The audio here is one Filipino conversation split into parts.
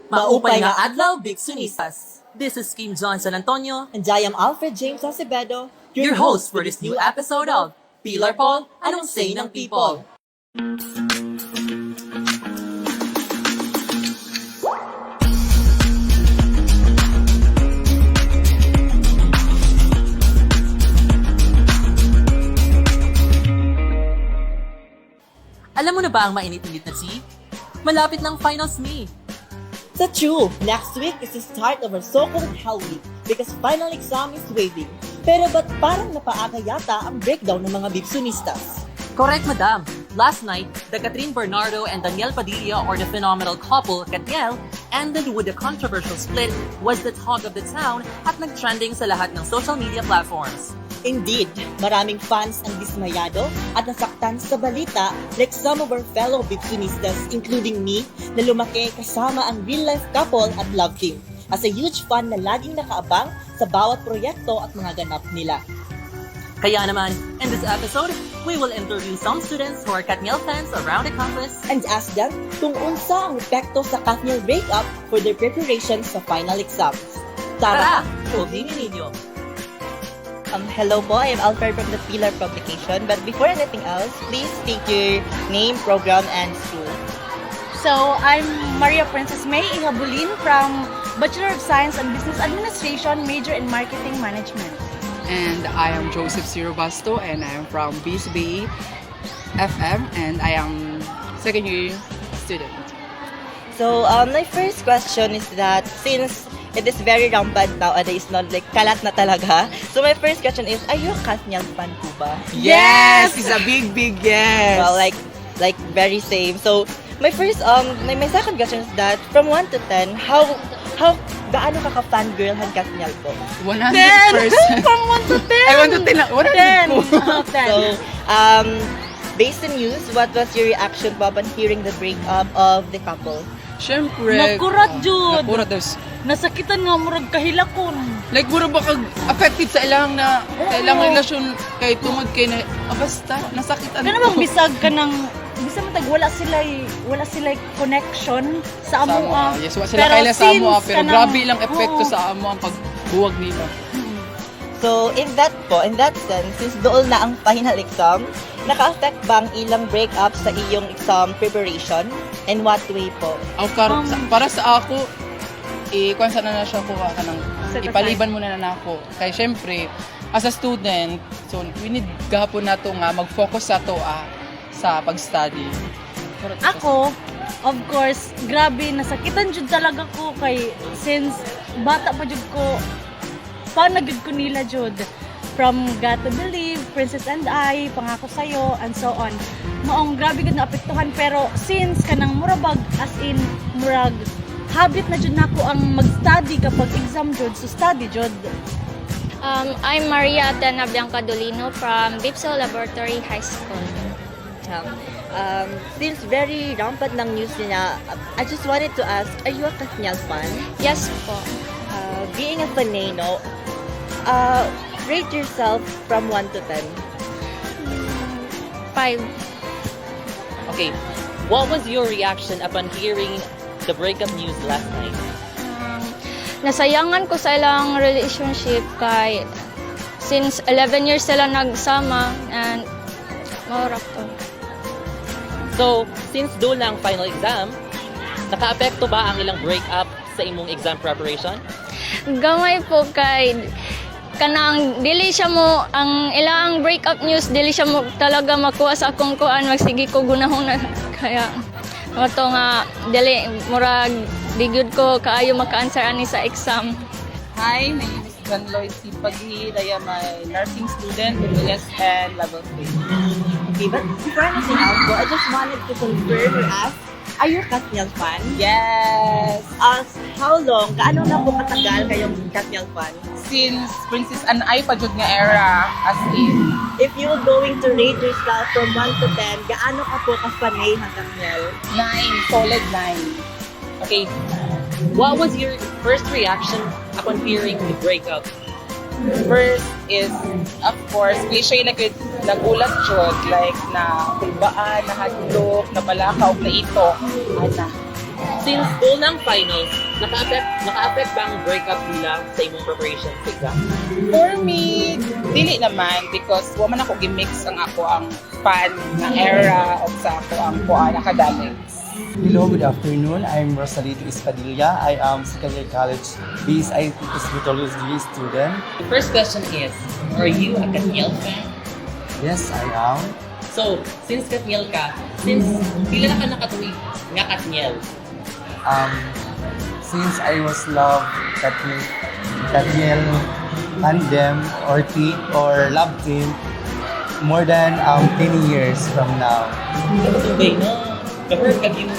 Maupay nga adlaw, Big Sunisas. This is Kim John San Antonio, And I am Alfred James Acevedo, your host for this new episode of Pilar Paul, Anong Say ng People? Alam mo na ba ang mainit-init na tea? Malapit ng finals May. Sa true, next week is the start of our so-called Hell Week because final exam is waiting. Pero ba't parang napaaga yata ang breakdown ng mga Bigsunistas? Correct, madam. Last night, the Catherine Bernardo and Daniel Padilla, or the phenomenal couple, Katniel, ended with a controversial split was the talk of the town at nag-trending sa lahat ng social media platforms. Indeed, maraming fans ang dismayado at nasaktan sa balita like some of our fellow Bigsunistas including me na lumaki kasama ang real-life couple at love team as a huge fan na laging nakaabang sa bawat proyekto at mga ganap nila. Kaya naman, in this episode, we will interview some students who are Katniel fans around the campus. And ask them kung unsa ang epekto sa Katniel breakup for their preparations sa final exams. Tara, tulingin ninyo! Hello po, I am Alfred from the Pilar Publication. But before anything else, please state your name, program, and school. So, I'm Maria Princess May Ihabulin from Bachelor of Science and Business Administration, major in Marketing Management. And I am Joseph Cirobasto and I am from BSB FM and I am second year student. So, my first question is that since it is very rampant nowadays, not like kalat na talaga. So, my first question is, are you a Katniel fan po ba? Yes! It's a big yes! Well, like very same. So, my first, my second question is that from 1 to 10, how gaano ka ka-fangirlhan Katniel po? 100%! From 1 to 10! I want to 10 po. 10. So, based on news, what was your reaction po upon hearing the breakup of the couple? Siyempre. Nakurat, Jude. Nakurat. Tapos, Nasakitan nga murag kahilakon. like, mura ba affected sa ilang na, sa ilang relasyon kay tungod kay na, basta, nasakitan Kano bang bisag ka ng bisa matag wala sila connection sa amo. Yes, wala sila kaila sa amo, pero grabe lang epekto sa amo ang pagbuwag nila. So, in that sense, since doon na ang final exam, naka-affect ba ang ilang breakup sa iyong exam preparation? In what way po? Para sa ako, kung saan na siya ko kanang ipaliban muna na ako. Kaya syempre, as a student, so we need gahapon na to nga mag-focus sa to sa pag-study. Ako, of course, grabe, nasakitan jud talaga ko kay since bata pa jud ko, panagid ko nila jud. From Got to Believe, Princess and I, Pangako Sa'yo, and so on. Maong grabe gud naapektuhan, pero since kanang murabag, as in, murag, habit na jud nako ang mag-study kapag exam jud, so study jud. I'm Maria Atena Bianca Dolino from Bipso Laboratory High School. Since very rampant ng news niya, I just wanted to ask, are you a Katniel fan? Yes po. Being a fanino, rate yourself from 1 to 10. 5. Okay, what was your reaction upon hearing the breakup news last night? Nasayangan ko sa ilang relationship kay since 11 years sila nagsama and maurap to. So, since doon lang final exam, naka-apekto ba ang ilang breakup sa imong exam preparation? Gamay po kay kanang dili siya mo ang ilang breakup news dili siya mo talaga makuha sa akong kuan magsige ko gunahon na kaya mato nga dili murag digud ko kaayo maka-answer ani sa exam. Hi, my name is John Lloyd C. Paghi. I am a nursing student in USN Level 3. Okay, but before anything else, I just wanted to confirm or ask, are you a Katniel fan? Yes! How long? Gaano na po katagal kayong Katniel fan? Since Princess and I pa jud nga era, as in. If you were going to rate yourself from 1 to 10, gaano ka po ka-fanay ng Katniel? 9, solid 9. Okay, what was your first reaction upon hearing the breakup? First is, of course, cliche na good, nagulat jud, like na kulbaan, na hadlok, na balakaw, na ito. Ana. Since goal ng finals, naka-affect ba ang breakup nila sa imong preparation sa exam? For me, dili naman because wa man ako gimix ang ako ang fan na era of sa ako ang kuan academics. Hello, good afternoon. I'm Rosalito Espadilla. I am second year college BSIT Hospitality student. The first question is, are you a Katniel fan? Yes, I am. So, since Katniel ka, since pila na ka nakatuig nga Katniel? Since I was love Katniel tandem or team or love team more than 10 years from now. Katubay na. Kahurt ka yun.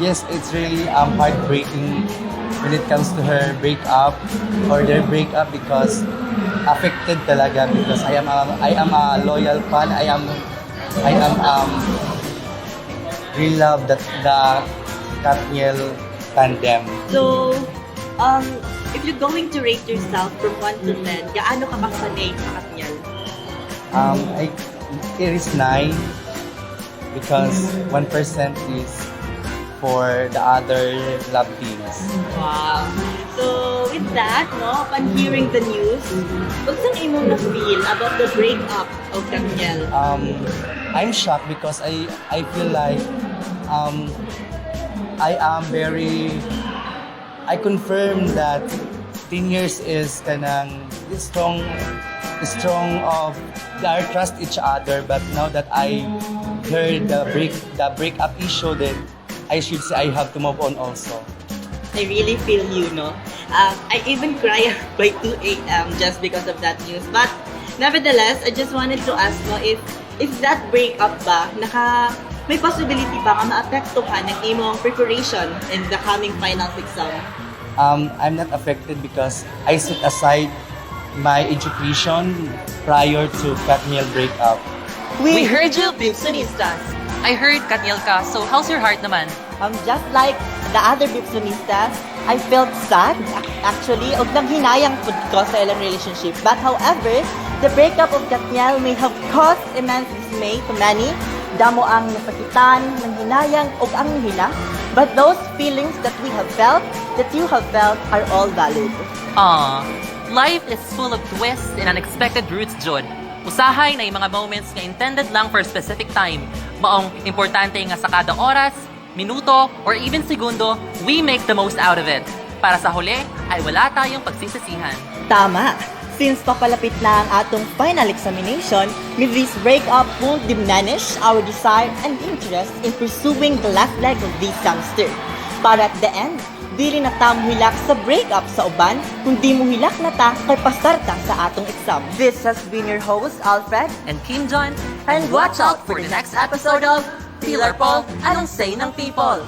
Yes, it's really heartbreaking when it comes to her breakup or their breakup because affected talaga because I am a loyal fan. I am really love the Katniel tandem. So, if you're going to rate yourself from 1 to 10, gaano ka kasanay sa Katniel? It is 9 because 1% is for the other love teams. Wow. So, with that, no, upon hearing the news, what's ang imong na-feel about the breakup of Katniel? I'm shocked because I feel like I confirm that 10 years is kanang strong of they trust each other, but now that I heard the breakup issue, then I should say I have to move on also. I really feel you, no? I even cry by 2 a.m. just because of that news. But nevertheless, I just wanted to ask, no, if that breakup ba, may possibility ba nga maapektuhan ng imong preparation in the coming finals exam? I'm not affected because I set aside my education prior to Katniel breakup. We heard you, Bibsonistas. I heard Katniel ka, so how's your heart naman? Just like the other Bibsonistas, I felt sad, actually, og nang hinayang pud ko sa ilang relationship. But however, the breakup of Katniel may have caused immense dismay to many. Damo ang nasakitan, nang hinayang, og ang hila. But those feelings that we have felt, that you have felt, are all valid. Life is full of twists and unexpected routes, Jud. Usahay na yung mga moments na intended lang for a specific time. Maong importante nga sa kada oras, minuto, or even segundo, we make the most out of it. Para sa huli, ay wala tayong pagsisisihan. Tama! Since papalapit na ang atong final examination, with this breakup will diminish our desire and interest in pursuing the last leg of this semester. Para at the end, dili na ta muhilak sa breakup sa uban, kundi muhilak na ta kay pasarta sa atong exam. This has been your host, Alfred, And Kim John, and watch out for the next episode of Pillar Paul, Anong Say ng People?